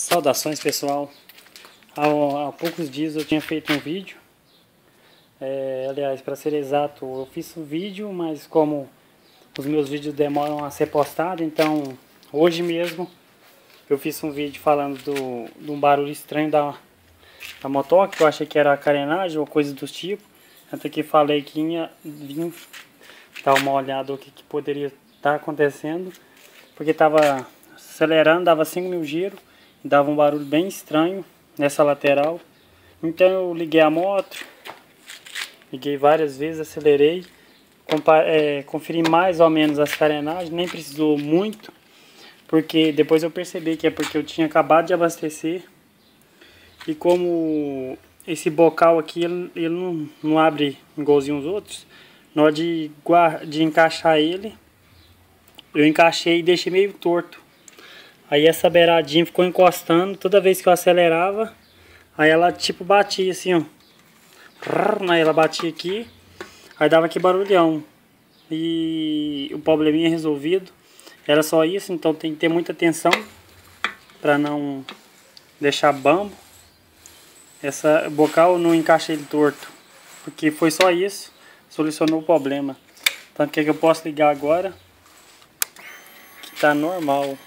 Saudações, pessoal. Há poucos dias eu tinha feito um vídeo, aliás, para ser exato, eu fiz um vídeo, mas como os meus vídeos demoram a ser postados, então hoje mesmo eu fiz um vídeo falando de um barulho estranho da motoca, que eu achei que era carenagem ou coisa do tipo. Até que falei que vim dar uma olhada o que poderia estar acontecendo, porque estava acelerando, dava 5.000 giros, dava um barulho bem estranho nessa lateral. Então eu liguei a moto, liguei várias vezes, acelerei, conferi mais ou menos as carenagens, nem precisou muito, porque depois eu percebi que é porque eu tinha acabado de abastecer, e como esse bocal aqui ele não abre igualzinho os outros, na hora de encaixar ele, eu encaixei e deixei meio torto. Aí essa beiradinha ficou encostando, toda vez que eu acelerava, aí ela tipo batia assim, ó. Aí ela batia aqui, aí dava aqui barulhão. E o probleminha resolvido. Era só isso, então tem que ter muita atenção para não deixar bambo. Essa bocal eu não encaixei ele torto, porque foi só isso, solucionou o problema. Tanto que eu posso ligar agora, que tá normal.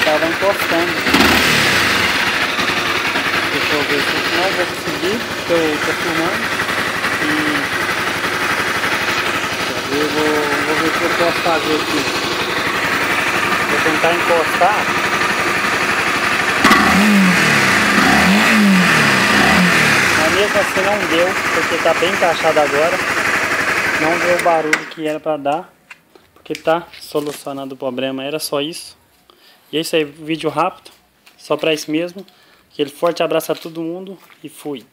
Tava encostando. Deixa eu ver se não vai conseguir, porque eu tô filmando. E eu vou ver o que eu posso fazer aqui. Vou tentar encostar. Mas mesmo assim não deu, porque tá bem encaixado agora. Não deu o barulho que era pra dar, porque tá solucionando o problema. Era só isso. E é isso aí, vídeo rápido, só pra isso mesmo. Aquele forte abraço a todo mundo e fui.